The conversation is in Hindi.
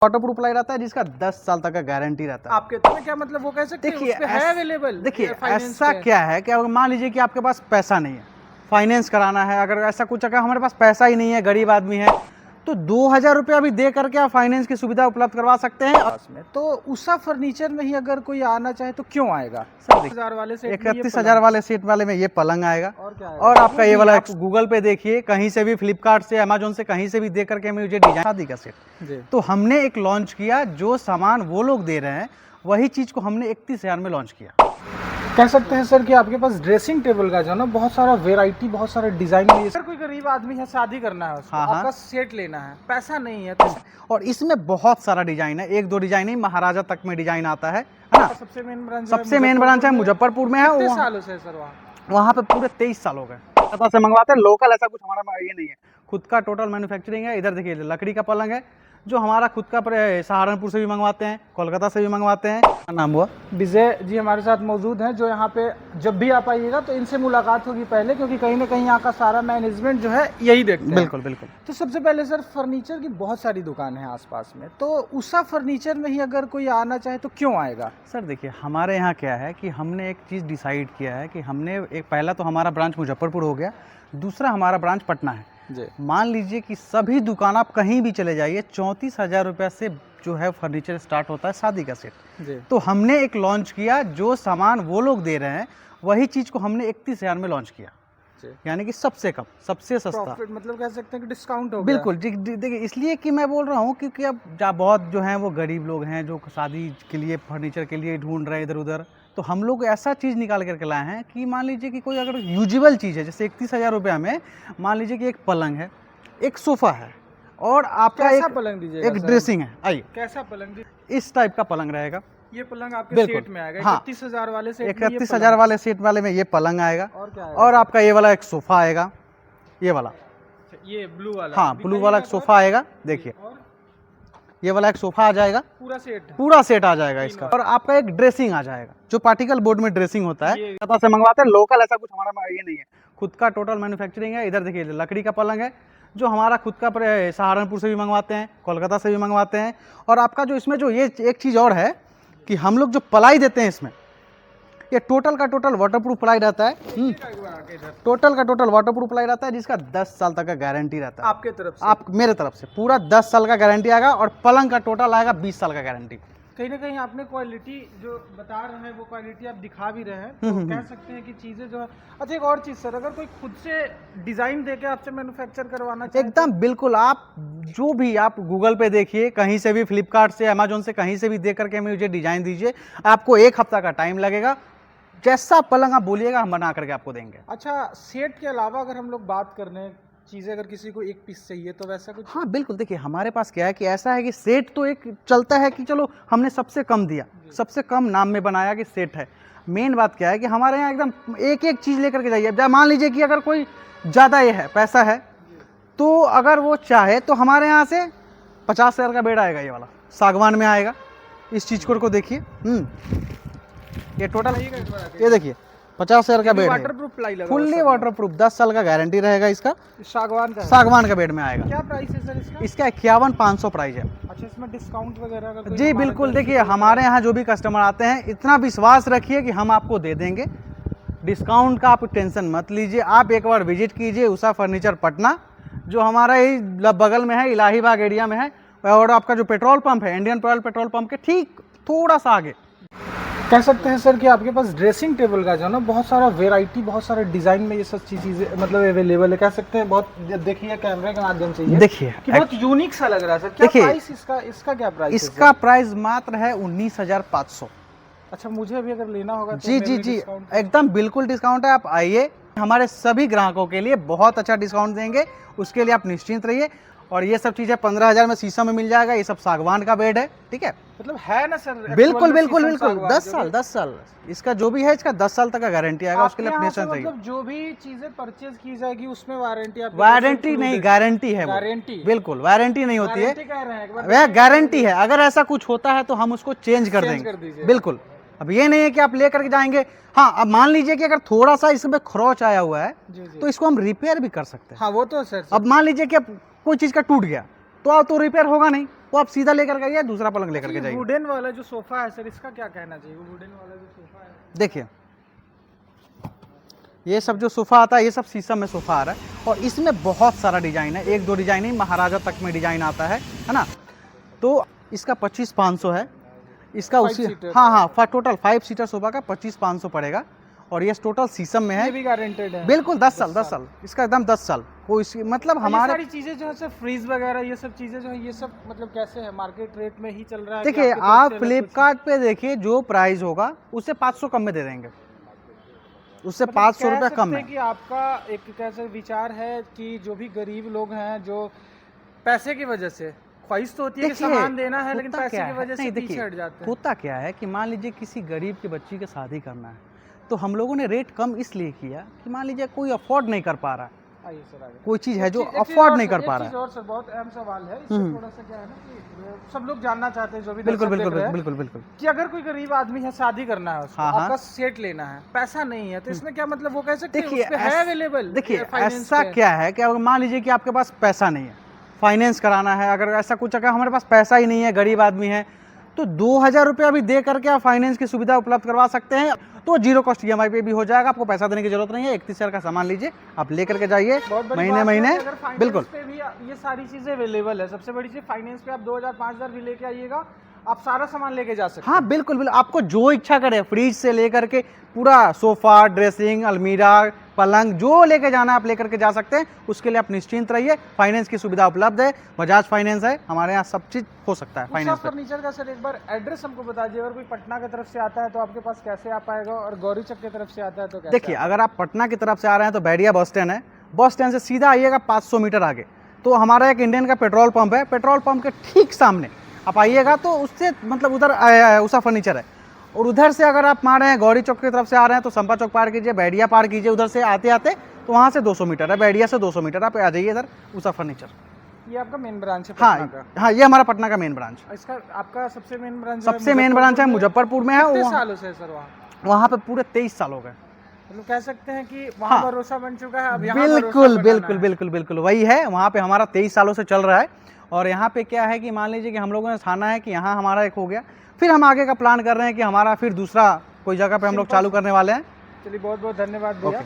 वाटरप्रूफ प्लाई रहता है जिसका 10 साल तक का गारंटी रहता है। आपके तो क्या मतलब वो कह सकते हैं देखिए उस पे है अवेलेबल? देखिए ऐसा क्या है कि अगर मान लीजिए कि आपके पास पैसा नहीं है, फाइनेंस कराना है, अगर ऐसा कुछ अगर हमारे पास पैसा ही नहीं है, गरीब आदमी है, तो 2000 रुपया भी दे करके आप फाइनेंस की सुविधा उपलब्ध करवा सकते हैं। में तो उषा फर्नीचर में ही अगर कोई आना चाहे तो क्यों आएगा? सर 30,000 वाले सेट 31,000 वाले सेट वाले में ये पलंग आएगा और क्या और आपका ये वाला आप गूगल पे देखिए, कहीं से भी, फ्लिपकार्ट से, अमेजोन से, कहीं से भी दे करके मुझे डिजाइन शादी का सेट। जी। तो हमने एक लॉन्च किया, जो सामान वो लोग दे रहे हैं वही चीज को हमने 31,000 में लॉन्च किया। कह सकते हैं सर कि आपके पास ड्रेसिंग टेबल का जो ना बहुत सारा वेराइटी, बहुत सारे डिजाइन है। सर कोई गरीब आदमी है, शादी करना है उसको, हाँ, हाँ। आपका सेट लेना है, पैसा नहीं है तो और इसमें बहुत सारा डिजाइन है, एक दो डिजाइन नहीं, महाराजा तक में डिजाइन आता है ना। सबसे मेन ब्रांच है मुजफ्फरपुर में है। कितने सालों से सर वहाँ पे पूरे 23 साल हो गए कलकत्ता से मंगवाते हैं। लोकल ऐसा कुछ हमारा ये नहीं है, खुद का टोटल मैन्युफैक्चरिंग है। इधर देखिए लकड़ी का पलंग है जो हमारा खुद का सहारनपुर से भी मंगवाते हैं, कोलकाता से भी मंगवाते हैं। क्या नाम हुआ? विजय जी हमारे साथ मौजूद हैं, जो यहाँ पे जब भी आप आइएगा तो इनसे मुलाकात होगी पहले, क्योंकि कहीं ना कहीं यहाँ का सारा मैनेजमेंट जो है यही देखते हैं। बिल्कुल बिल्कुल। तो सबसे पहले सर, फर्नीचर की बहुत सारी दुकान है आसपास में, तो उषा फर्नीचर में ही अगर कोई आना चाहे तो क्यों आएगा? सर देखिए, हमारे यहाँ क्या है कि हमने एक चीज़ डिसाइड किया है कि हमने एक, पहला तो हमारा ब्रांच मुजफ्फरपुर हो गया, दूसरा हमारा ब्रांच पटना है। मान लीजिए कि सभी दुकान आप कहीं भी चले जाइए, 34,000 रुपये से जो है फर्नीचर स्टार्ट होता है शादी का सेट। तो हमने एक लॉन्च किया, जो सामान वो लोग दे रहे हैं वही चीज को हमने 31,000 में लॉन्च किया, यानी कि सबसे कम, सबसे सस्ता, मतलब कह सकते हैं कि डिस्काउंट हो गया। बिल्कुल। देखिए इसलिए कि मैं बोल रहा हूँ क्योंकि अब बहुत जो हैं वो गरीब लोग हैं जो शादी के लिए फर्नीचर के लिए ढूंढ रहे हैं इधर उधर, तो हम लोग ऐसा चीज़ निकाल करके लाए हैं कि मान लीजिए कि कोई अगर यूजेबल चीज़ है, जैसे 31,000 रुपये में मान लीजिए कि एक पलंग है, एक सोफा है और आपका एक पलंग दीजिएगा, एक ड्रेसिंग है। आइए, कैसा पलंग? इस टाइप का पलंग रहेगा। ये पलंग आपके सेट में आएगा। हाँ, 31,000 वाले सेट 31,000 वाले सेट वाले में ये पलंग आएगा और क्या आएगा? और आपका ये वाला एक सोफा आएगा, ये वाला, ये ब्लू वाला। हाँ ब्लू वाला एक सोफा आएगा। देखिए ये वाला एक सोफा आ जाएगा, पूरा सेट आ जाएगा इसका। और आपका एक ड्रेसिंग आ जाएगा, जो पार्टिकल बोर्ड में ड्रेसिंग होता है, कलकत्ता से मंगवाते हैं। लोकल ऐसा कुछ हमारा ये नहीं है, खुद का टोटल मैन्युफैक्चरिंग है। इधर देखिए लकड़ी का पलंग है जो हमारा खुद का सहारनपुर से भी मंगवाते हैं, कोलकाता से भी मंगवाते हैं। और आपका जो इसमें जो ये एक चीज़ और है कि हम लोग जो प्लाई देते हैं इसमें, ये टोटल का टोटल वाटरप्रूफ प्लाई रहता है। टोटल का टोटल वाटरप्रूफ प्लाई रहता है जिसका 10 साल तक का गारंटी रहता है। आपके तरफ से? आप मेरे तरफ से पूरा 10 साल का गारंटी आएगा और पलंग का टोटल आएगा 20 साल का गारंटी। कहीं ना कहीं आपने क्वालिटी जो बता रहे हैं वो क्वालिटी आप दिखा भी रहे हैं, तो कह सकते हैं कि चीजें जो है। अच्छा, एक और चीज सर, अगर कोई खुद से डिजाइन देके आपसे मैन्युफैक्चर करवाना चाहे एकदम बिल्कुल, आप जो भी आप गूगल पे देखिए, कहीं से भी, फ्लिपकार्ट से, अमेजोन से, कहीं से भी दे करके मुझे डिजाइन दीजिए। आपको 1 हफ्ता का टाइम लगेगा, जैसा पलंग आप बोलिएगा हम बना करके आपको देंगे। अच्छा, सेट के अलावा अगर हम लोग बात कर रहे हैं चीज़ें, अगर किसी को एक पीस चाहिए तो वैसा कुछ? हाँ बिल्कुल। देखिए हमारे पास क्या है कि ऐसा है कि सेट तो एक चलता है कि चलो हमने सबसे कम दिया, सबसे कम नाम में बनाया कि सेट है। मेन बात क्या है कि हमारे यहाँ एकदम एक एक चीज़ लेकर के जाइए। मान लीजिए कि अगर कोई ज़्यादा ये है, पैसा है, तो अगर वो चाहे तो हमारे यहाँ से 50,000 का बेड आएगा, ये वाला सागवान में आएगा। इस चीज़ को देखिए, ये टोटल ये देखिए 50,000 का बेड, वाटरप्रूफ प्लाई लगा, फुल्ली वाटरप्रूफ, 10 साल का गारंटी रहेगा इसका। सागवान का बेड में आएगा। क्या प्राइस है सर इसका? इसका 51,500 प्राइस है। अच्छा, इसमें डिस्काउंट वगैरह का? जी बिल्कुल। देखिए हमारे यहाँ जो भी कस्टमर आते हैं, इतना विश्वास रखिए कि हम आपको दे देंगे डिस्काउंट का, आप टेंशन मत लीजिए। आप एक बार विजिट कीजिए उषा फर्नीचर पटना, जो हमारा ही बगल में है, इलाहीबाग एरिया में है। और आपका जो पेट्रोल पंप है, इंडियन ऑयल पेट्रोल पंप के ठीक थोड़ा सा आगे। कह सकते हैं सर कि आपके पास ड्रेसिंग टेबल का जो ना बहुत सारा वेराइटी, बहुत सारे डिजाइन में ये सब चीजें मतलब अवेलेबल है। कह सकते हैं बहुत, देखिए कैमरे के माध्यम से देखिए कि बहुत यूनिक सा लग रहा है सर। क्या प्राइस इसका क्या प्राइस? इसका प्राइस मात्र है 19,500। अच्छा, मुझे भी अगर लेना होगा तो? जी एकदम बिल्कुल डिस्काउंट है। आप आइए, हमारे सभी ग्राहकों के लिए बहुत अच्छा डिस्काउंट देंगे, उसके लिए आप निश्चिंत रहिए। और ये सब चीजें 15,000 में शीशम में मिल जाएगा। ये सब सागवान का बेड है, ठीक है, मतलब है ना सर? बिल्कुल बिल्कुल बिल्कुल। 10 साल इसका जो भी है, इसका 10 साल तक का गारंटी आएगा। उसके लिए मतलब जो भी चीजें परचेज की जाएगी उसमें वारंटी नहीं, गारंटी है। गारंटी बिल्कुल, वारंटी नहीं होती है, वह गारंटी है। अगर ऐसा कुछ होता है तो हम उसको चेंज कर देंगे, बिल्कुल। अब ये नहीं है कि आप लेकर के जाएंगे। हाँ, अब मान लीजिए कि अगर थोड़ा सा इसमें खरोच आया हुआ है तो इसको हम रिपेयर भी कर सकते हैं। हाँ वो तो सर। अब मान लीजिए कि अब कोई चीज का टूट गया तो रिपेयर होगा नहीं, वो आप सीधा लेकर के आइए, दूसरा पलंग लेकर के जाइए। वुडन वाला जो सोफा है सर, इसका क्या कहना चाहिए? वुडन वाला जो सोफा है, देखिए ये सब जो सोफ़ा आता है ये सब शीशम में सोफ़ा आ रहा है, और इसमें बहुत सारा डिज़ाइन है, एक दो डिज़ाइन नहीं, महाराजा तक में डिज़ाइन आता है ना। तो इसका 25,500 है, इसका उसी हाँ टोटल 5 सीटर सोफ़ा का 25,500 पड़ेगा, और ये टोटल शीशम में है। ये भी गारंटेड है बिल्कुल 10 साल इसका एकदम 10 साल कोई मतलब हमारे। सारी चीजें जो है सर, फ्रीज वगैरह ये सब चीजें जो है, ये सब मतलब कैसे है, मार्केट रेट में ही चल रहा है? देखिए आप फ्लिपकार्ट पे देखिए जो प्राइस होगा उससे 500 कम में दे देंगे, उससे 500 रुपया कम है। कि आपका एक कैसे विचार है कि जो भी गरीब लोग हैं, जो पैसे की वजह से, ख्वाहिश तो होती है कि सामान देना है, लेकिन पैसे की वजह से पीछे हट जाते हैं। होता क्या है कि मान लीजिए किसी गरीब की बच्ची की शादी करना है, तो हम लोगों ने रेट कम इसलिए किया कि मान लीजिए कोई अफोर्ड नहीं कर पा रहा है, कोई चीज है जो अफोर्ड नहीं कर पा रहा है। और सर बहुत अहम सवाल है, इससे थोड़ा सा क्या है ना कि सब लोग जानना चाहते हैं, जो भी बिल्कुल दर्शक बिल्कुल देख रहे हैं, बिल्कुल बिल्कुल कि अगर कोई गरीब आदमी है, शादी करना है उसको, आपका सेट लेना है, पैसा नहीं है, तो इसमें क्या मतलब वो कह सकते हैं उस पे है अवेलेबल? देखिए ऐसा क्या है कि अगर मान लीजिए कि आपके पास पैसा नहीं है, फाइनेंस कराना है, अगर ऐसा कुछ, अगर हमारे पास पैसा ही नहीं है, गरीब आदमी है, तो 2,000 रुपया भी दे करके आप फाइनेंस की सुविधा उपलब्ध करवा सकते हैं। तो जीरो कॉस्ट EMI पे भी हो जाएगा, आपको पैसा देने की जरूरत नहीं है। 31,000 का सामान लीजिए, आप लेकर के जाइए महीने बिल्कुल। पे भी ये सारी चीजें अवेलेबल है। सबसे बड़ी चीज, फाइनेंस पे आप 2,000 5,000 भी लेके आइएगा, आप सारा सामान लेके जा सकते हैं। हाँ बिल्कुल बिल्कुल, आपको जो इच्छा करे, फ्रिज से लेकर के पूरा सोफा, ड्रेसिंग, अलमीरा, पलंग, जो लेके जाना आप लेकर के जा सकते हैं। उसके लिए आप निश्चिंत रहिए, फाइनेंस की सुविधा उपलब्ध है, बजाज फाइनेंस है, हमारे यहाँ सब चीज हो सकता है फाइनेंस पे। फर्नीचर का सर एक बार एड्रेस हमको बता दीजिए, अगर कोई पटना की तरफ से आता है तो आपके पास कैसे आ पाएगा, और गौरी चक की तरफ से आता है तो कैसे? देखिए अगर आप पटना की तरफ से आ रहे हैं तो बैरिया बस स्टैंड है, बस स्टैंड से सीधा आइएगा 500 मीटर आगे तो हमारा एक इंडियन का पेट्रोल पंप है, पेट्रोल पंप के ठीक सामने आप आइएगा तो उससे मतलब उधर उषा फर्नीचर है। और उधर से अगर आप आ रहे हैं गौरी चौक की तरफ से आ रहे हैं तो संपा चौक पार कीजिए, बैडिया पार कीजिए, उधर से आते आते तो वहाँ से 200 मीटर है, बैडिया से 200 मीटर आप आ जाइए इधर उषा फर्नीचर। ये आपका मेन ब्रांच है हाँ पटना का? हाँ ये हमारा पटना का मेन ब्रांच। इसका आपका सबसे मेन ब्रांच है मुजफ्फरपुर में है। कितने सालों से सर वहाँ पे पूरे 23 साल हो गए, मतलब कह सकते हैं कि वहाँ भरोसा बन चुका है। अब यहाँ बिल्कुल बिल्कुल बिल्कुल बिल्कुल वही है, वहाँ पे हमारा 23 सालों से चल रहा है। और यहाँ पे क्या है कि मान लीजिए कि हम लोगों ने ठाना है कि यहाँ हमारा एक हो गया, फिर हम आगे का प्लान कर रहे हैं कि हमारा फिर दूसरा कोई जगह पे हम लोग चालू करने वाले हैं। चलिए बहुत बहुत धन्यवाद भैया।